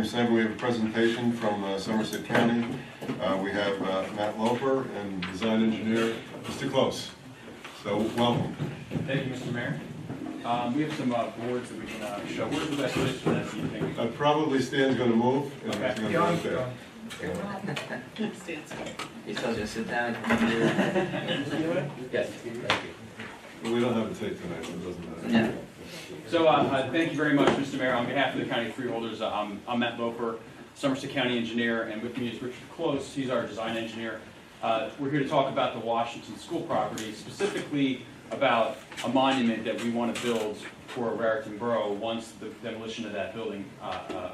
December, we have a presentation from Somerset County. We have Matt Loper and design engineer Mr. Close. So welcome. Thank you, Mr. Mayor. We have some boards that we can show. Where's the best place for that, do you think? Probably Stan's going to move. And Okay. he's gonna go there. You still just sit down? Yes. But we don't have a tape tonight, so it doesn't matter. Yeah. So thank you very much, Mr. Mayor. On behalf of the county freeholders, I'm Matt Loper, Somerset County engineer, and with me is Richard Close. He's our design engineer. We're here to talk about the Washington School property, specifically about a monument that we want to build for Raritan Borough once the demolition of that building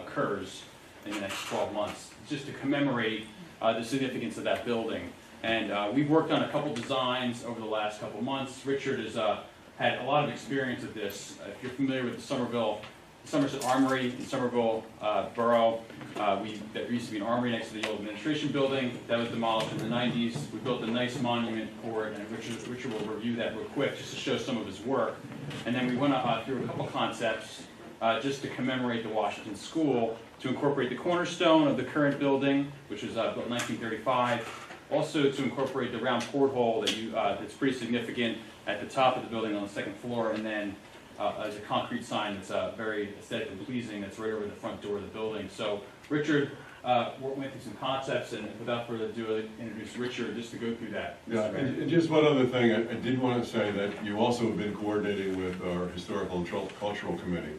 occurs in the next 12 months, just to commemorate the significance of that building. And we've worked on a couple designs over the last couple months. Richard has had a lot of experience with this. If you're familiar with the Somerset Armory in Somerville Borough, there used to be an armory next to the old administration building. That was demolished in the 90s. We built a nice monument for it, and Richard will review that real quick just to show some of his work. And then we went through a couple concepts just to commemorate the Washington School, to incorporate the cornerstone of the current building, which was built in 1935. Also to incorporate the round porthole that's pretty significant at the top of the building on the second floor, and then as a concrete sign that's very aesthetically pleasing that's right over the front door of the building. So Richard went through some concepts, and without further ado, I'll introduce Richard just to go through that. Yeah, and just one other thing, I did want to say that you also have been coordinating with our Historical and Cultural Committee.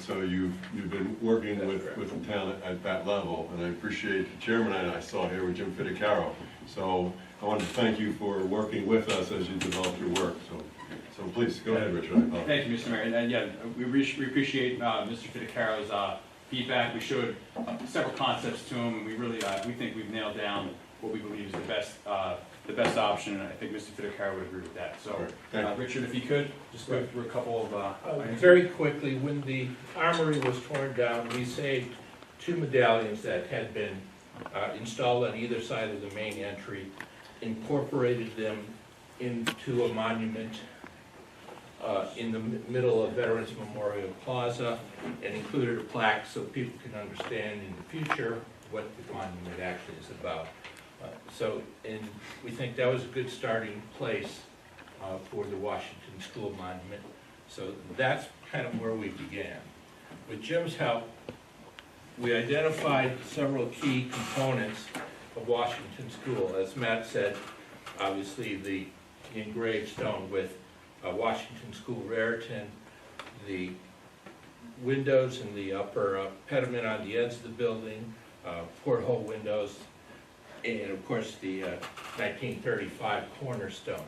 So you've been working with the town at that level, and I appreciate the chairman I saw here with Jim Fittecaro. So I want to thank you for working with us as you develop your work. So please, go ahead, Richard. Thank you, Mr. Mayor. And yeah, we appreciate Mr. Fittecaro's feedback. We showed several concepts to him, and we really we think we've nailed down what we believe is the best option, and I think Mr. Fittecaro would agree with that. So, Richard, if you could, just go through a couple of items. Very quickly, when the armory was torn down, we saved 2 medallions that had been installed on either side of the main entry, incorporated them into a monument in the middle of Veterans Memorial Plaza, and included a plaque so people can understand in the future what the monument actually is about. And we think that was a good starting place for the Washington School Monument. So that's kind of where we began. With Jim's help, we identified several key components of Washington School. As Matt said, obviously the engraved stone with Washington School Raritan, the windows in the upper pediment on the ends of the building, porthole windows, and of course the 1935 cornerstone.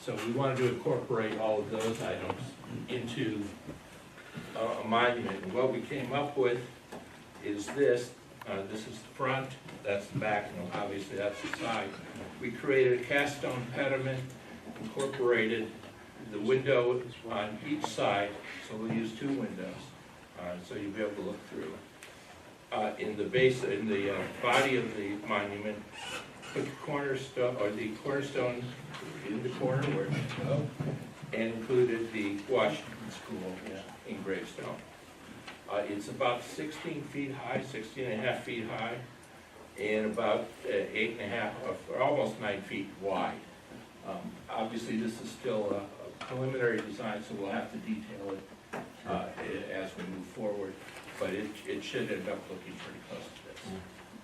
So we wanted to incorporate all of those items into a monument. And what we came up with is this. This is the front, that's the back, and obviously that's the side. We created a cast stone pediment, incorporated the window on each side, so we'll use 2 windows, so you'll be able to look through. In the base, in the body of the monument, put the cornerstone in the corner where it should go, and included the Washington School engraved stone. It's about 16 feet high, 16.5 feet high, and about 8.5, or almost 9 feet wide. Obviously, this is still a preliminary design, so we'll have to detail it as we move forward. But it should end up looking pretty close to this.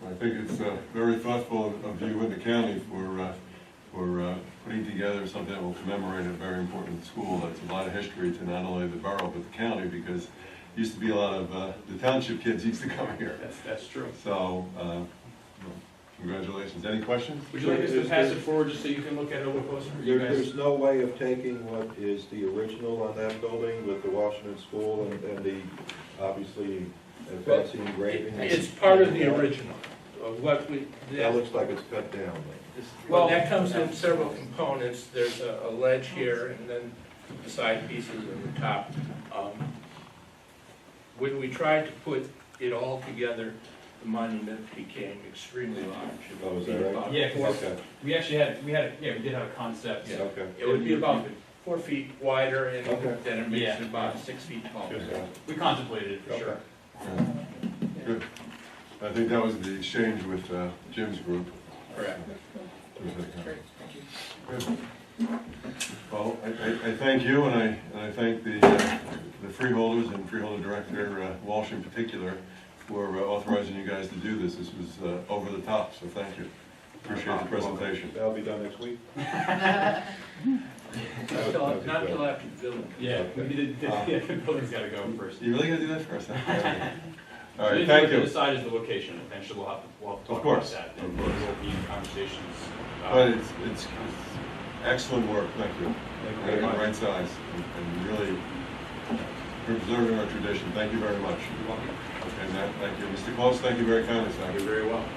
I think it's very thoughtful of you and the county for putting together something that will commemorate a very important school. That's a lot of history to not only the borough but the county, because it used to be a lot of the township kids used to come here. That's true. So, congratulations. Any questions? Would you like us to pass it forward just so you can look at it a little closer? There's no way of taking what is the original on that building with the Washington School and the, obviously, fancy engraving? It's part of the original. That looks like it's cut down. Well, that comes in several components. There's a ledge here, and then the side pieces and the top. When we tried to put it all together, the monument became extremely large. Oh, is that right? Yeah, Okay. we did have a concept. Yeah, okay. It would be about 4 feet wider, and Okay. then it makes it about 6 feet tall. We contemplated it for sure. I think that was the exchange with Jim's group. Correct. Great, thank you. Good. Well, I thank you, and I thank the freeholders and freeholder director Walsh in particular for authorizing you guys to do this. This was over the top, so thank you. Appreciate the presentation. That'll be done next week? Not till after the building. Yeah, the building's gotta go first. You really gonna do that first? Huh? All right, The thank thing to you. decide is the location, eventually we'll have to talk about course, that, of and course. there will be conversations. But it's excellent work, thank you. Thank you Getting very the much. right size and really preserving our tradition. Thank you very much. You're welcome. Okay, Matt, thank you. Mr. Close, thank you very kindly, sir. You're very well.